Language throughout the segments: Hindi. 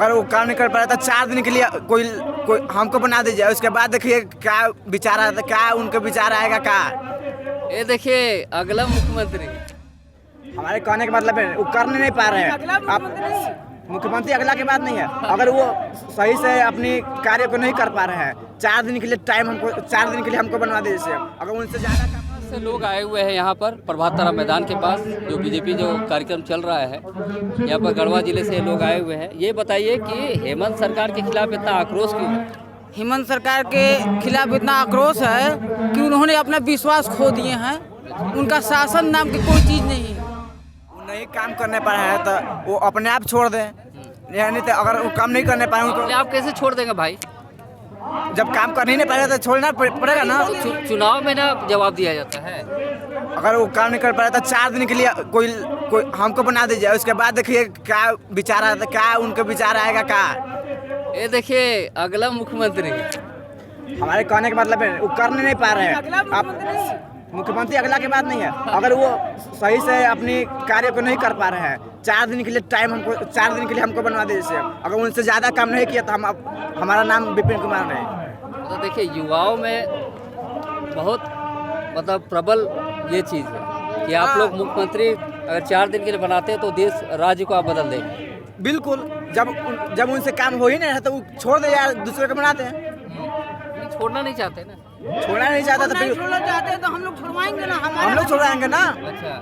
अगर वो काम नहीं कर पा रहा था 4 दिन के लिए कोई हमको बना दीजिए। उसके बाद देखिए क्या विचार आता, क्या उनका विचार आएगा। क्या ये देखिए अगला मुख्यमंत्री हमारे कहने का मतलब है वो कर नहीं पा रहे हैं। आप मुख्यमंत्री अगला के बाद नहीं है, अगर वो सही से अपनी कार्य को नहीं कर पा रहे हैं 4 दिन के लिए टाइम हमको 4 दिन के लिए हमको बनवा दीजिए। अगर उनसे ज़्यादा से लोग आए हुए हैं यहाँ पर प्रभात तारा मैदान के पास, जो बीजेपी जो कार्यक्रम चल रहा है यहाँ पर गढ़वा जिले से लोग आए हुए हैं। ये बताइए कि हेमंत सरकार के खिलाफ इतना आक्रोश क्यों है? हेमंत सरकार के खिलाफ इतना आक्रोश है कि उन्होंने अपना विश्वास खो दिए हैं। उनका शासन नाम की कोई चीज़ नहीं है। वो नहीं काम करने पा रहे हैं तो वो अपने आप छोड़ दें, यानी तो अगर वो काम नहीं करने पाए उनको आप कैसे छोड़ देंगे भाई? जब काम कर ही नहीं पाएगा तो छोड़ना पड़ेगा ना। चुनाव में ना जवाब दिया जाता है। अगर वो काम नहीं कर पा रहा था 4 दिन के लिए कोई हमको बना दीजिए। उसके बाद देखिए क्या विचार आता, क्या उनका विचार आएगा। क्या ये देखिए अगला मुख्यमंत्री हमारे कहने का मतलब है वो कर नहीं पा रहे हैं। आप मुख्यमंत्री अगला के बाद नहीं है, अगर वो सही से अपनी कार्य को नहीं कर पा रहे हैं 4 दिन के लिए टाइम हमको 4 दिन के लिए हमको बनवा दीजिए। अगर उनसे ज़्यादा काम नहीं किया तो हमारा नाम विपिन कुमार नहीं। तो देखिए युवाओं में बहुत मतलब प्रबल ये चीज़ है कि आप लोग मुख्यमंत्री अगर 4 दिन के लिए बनाते हैं तो देश राज्य को आप बदल देंगे। बिल्कुल, जब उनसे काम हो ही नहीं रहा तो वो छोड़ दे यार, दूसरे को बनाते हैं। छोड़ना नहीं चाहते ना, छोड़ना नहीं चाहता तो फिर छोड़ना चाहते हैं तो हम लोग छुड़वाएंगे ना। हम लोग छुड़वाएंगे ना। अच्छा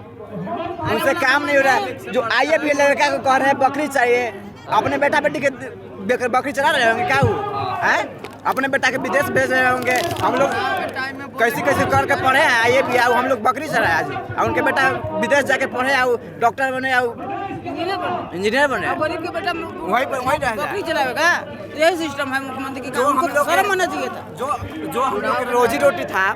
उनसे काम नहीं हो रहा है। जो आइए भी लड़का को कह रहे हैं बकरी चाहिए, अपने बेटा बेटी के बकरी चला रहे होंगे क्या वो है? अपने बेटा के विदेश भेज रहे होंगे। हम लोग कैसे कैसे करके पढ़े हैं, आइए भी आओ, हम लोग बकरी चलाए आज, और उनके बेटा विदेश जाके पढ़े आओ, डॉक्टर बने आओ, इंजीनियर बने। गरीब के बेटा वहीं रह जाए। बकरी चलाएगा। यही सिस्टम है मुख्यमंत्री की। जो हम लोग शर्म आना चाहिए था। जो हम लोग की रोजी रोटी था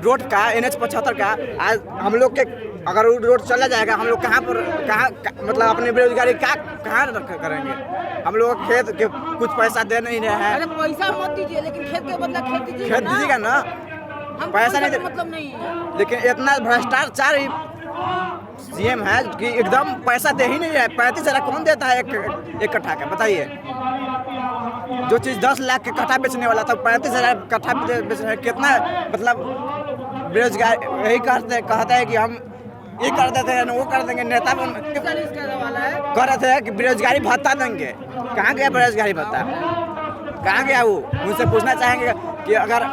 रोड का NH 75 का, आज हम लोग के अगर रोड चला जाएगा हम लोग कहाँ मतलब अपनी बेरोजगारी कहाँ करेंगे? हम लोग खेत के कुछ पैसा दे नहीं रहे हैं। अरे पैसा मत दीजिए, लेकिन खेत के बदला खेत दीजिएगा ना। पैसा नहीं मतलब नहीं है। लेकिन इतना भ्रष्टाचार CM है कि एकदम पैसा दे ही नहीं है। 35,000 कौन देता है एक कट्ठा का? बताइए। जो चीज़ 10 लाख के कट्ठा बेचने वाला था 35,000 कट्ठा बेच रहे हैं। कितना मतलब बेरोजगार यही कहते हैं कि हम ये कर देते हैं वो कर देंगे। नेता कह रहे थे कि बेरोजगारी भत्ता देंगे। कहाँ गया बेरोजगारी भत्ता? कहाँ गया वो? उनसे पूछना चाहेंगे कि अगर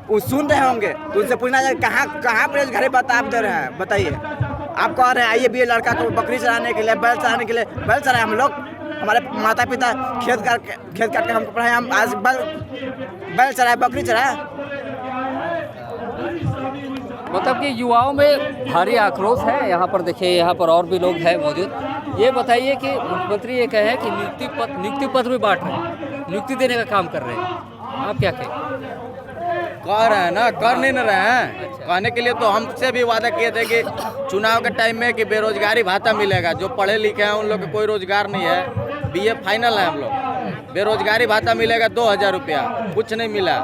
वो सुन रहे होंगे तो उनसे पूछना चाहिए कहाँ बेरोजगारी भत्ता आप दे रहे हैं? बताइए। आप कह रहे हैं आइए भी लड़का को बकरी चलाने के लिए, बैल चलाने के लिए। बैल चलाए हम लोग, हमारे माता पिता खेत काट के हमको पढ़ाए, हम आज बैल चलाए, बकरी चलाए। मतलब कि युवाओं में भारी आक्रोश है। यहाँ पर देखिए, यहाँ पर और भी लोग हैं मौजूद। ये बताइए कि मुख्यमंत्री ये कहे कि नियुक्ति पत्र भी बांट रहे हैं, नियुक्ति देने का काम कर रहे हैं, आप क्या कहें? कह रहे हैं ना, कर नहीं रहे हैं। कहने के लिए तो हमसे भी वादा किए थे कि चुनाव के टाइम में कि बेरोजगारी भत्ता मिलेगा। जो पढ़े लिखे हैं उन लोग को कोई रोजगार नहीं है, BA फाइनल है हम लोग। बेरोजगारी भत्ता मिलेगा 2,000 रुपया, कुछ नहीं मिला।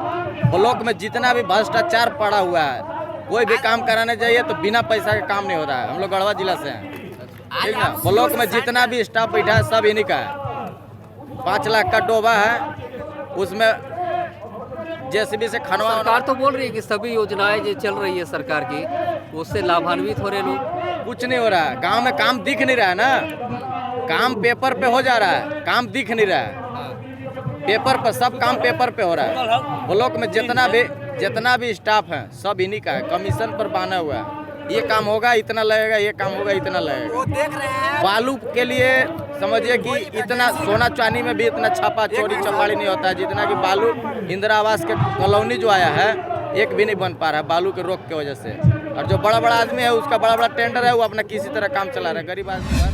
ब्लॉक में जितना भी भ्रष्टाचार पड़ा हुआ है, कोई भी काम कराने जाइए तो बिना पैसा के काम नहीं हो रहा है। हम लोग गढ़वा जिला से हैं, ठीक ना। ब्लॉक में जितना भी स्टाफ बैठा है सब इन्हीं का है। 5 लाख का डोबा है, उसमें JCB से खनवा। सरकार तो बोल रही है कि सभी योजनाएं जो चल रही है सरकार की उससे लाभान्वित हो रहे लोग। कुछ नहीं हो रहा है। गांव में काम दिख नहीं रहा है ना। काम पेपर पे हो जा रहा है, काम दिख नहीं रहा है। पेपर पर सब काम पेपर पे हो रहा है। ब्लॉक में जितना भी स्टाफ है सब इन्हीं का है, कमीशन पर बना हुआ है। ये काम होगा इतना लगेगा, ये काम होगा इतना लगेगा। वो देख रहे हैं। बालू के लिए समझिए कि इतना सोना चांदी में भी इतना छापा चोरी चपाड़ी नहीं होता है जितना कि बालू इंदिरा आवास के कॉलोनी जो आया है एक भी नहीं बन पा रहा है बालू के रोक की वजह से। और जो बड़ा बड़ा आदमी है उसका बड़ा बड़ा टेंडर है, वो अपना किसी तरह काम चला रहा है। गरीब आदमी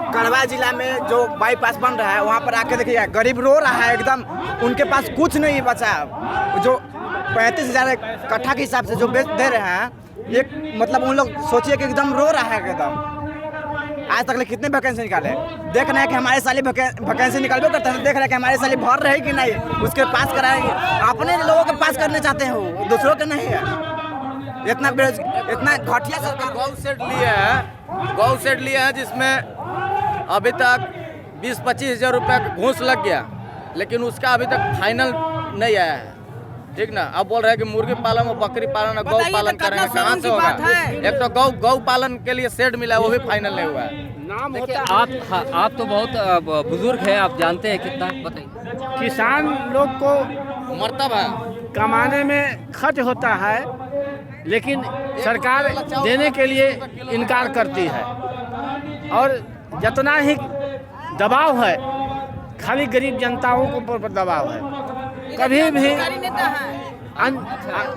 गढ़वा जिला में जो बाईपास बन रहा है वहाँ पर आके देखिए, गरीब रो रहा है एकदम। उनके पास कुछ नहीं बचा। जो 35,000 कट्ठा के हिसाब से जो बेच दे रहे हैं, एक मतलब उन लोग सोचिए कि एकदम रो रहा है एकदम। आज तक कितने वैकेंसी निकाले, देख रहे हैं कि हमारे साली वैकेंसी निकालबे करते हैं, देख रहे हैं कि हमारे साली भर रहे कि नहीं, उसके पास कराएंगे। अपने लोगों के पास करने चाहते हैं, वो दूसरों के नहीं है। इतना घटिया सरकार। गौ सेट लिए हैं जिसमें अभी तक 20-25 हज़ार रुपये का घूस लग गया, लेकिन उसका अभी तक फाइनल नहीं आया है। ठीक ना, अब बोल रहे हैं कि मुर्गी पालन और बकरी पालन और गौ पालन करेंगे, कहाँ से होगा? एक तो गौ पालन के लिए सेट मिला है, वो भी फाइनल नहीं हुआ है। नाम होता आप तो बहुत बुजुर्ग हैं, आप जानते हैं कितना, बताइए। किसान लोग को मरतब है, कमाने में खर्च होता है, लेकिन सरकार देने के लिए इनकार करती है। और जितना ही दबाव है, खाली गरीब जनताओं के ऊपर दबाव है। कभी भी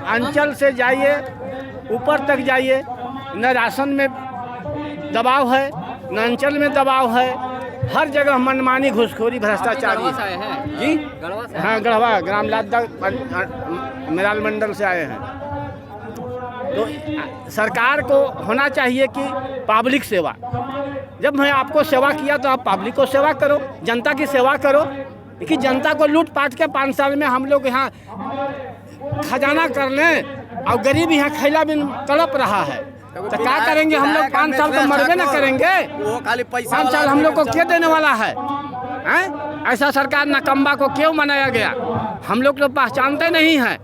अंचल से जाइए, ऊपर तक जाइए, न राशन में दबाव है, न अंचल में दबाव है, हर जगह मनमानी, घुसखोरी, भ्रष्टाचारी गढ़वा से आए हैं जी। गढ़वा से? हाँ, गढ़वा ग्राम लादा मेराल मंडल से आए हैं। तो सरकार को होना चाहिए कि पब्लिक सेवा, जब मैं आपको सेवा किया तो आप पब्लिक को सेवा करो, जनता की सेवा करो। कि जनता को लूट पाट के 5 साल में हम लोग यहाँ खजाना कर लें और गरीब यहाँ खैला बिन तड़प रहा है, तो क्या करेंगे हम लोग? 5 साल तो मरबे ना करेंगे। वो खाली पैसा 5 साल हम लोग को क्या देने वाला है? ऐसा सरकार नाकम्बा को क्यों बनाया गया? हम लोग तो पहचानते नहीं हैं,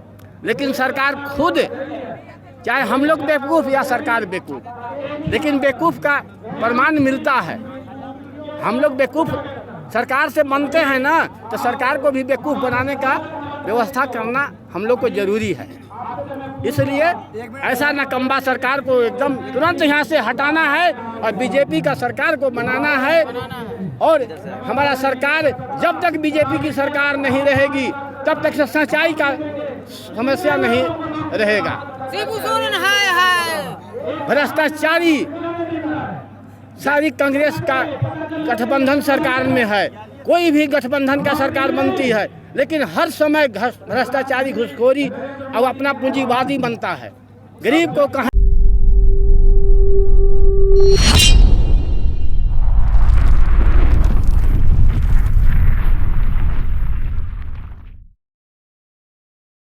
लेकिन सरकार खुद, चाहे हम लोग बेवकूफ़ या सरकार बेवकूफ़, लेकिन बेवकूफ़ का प्रमाण मिलता है। हम लोग बेवकूफ़ सरकार से बनते हैं ना, तो सरकार को भी बेवकूफ़ बनाने का व्यवस्था करना हम लोग को ज़रूरी है। इसलिए ऐसा नाकम्बा सरकार को एकदम तुरंत यहाँ से हटाना है और बीजेपी का सरकार को बनाना है। और हमारा सरकार, जब तक बीजेपी की सरकार नहीं रहेगी, तब तक सच्चाई का समस्या नहीं रहेगा। भ्रष्टाचारी सारी कांग्रेस का गठबंधन सरकार में है, कोई भी गठबंधन का सरकार बनती है, लेकिन हर समय भ्रष्टाचारी, घुसखोरी और अपना पूंजीवादी बनता है। गरीब को कहाँ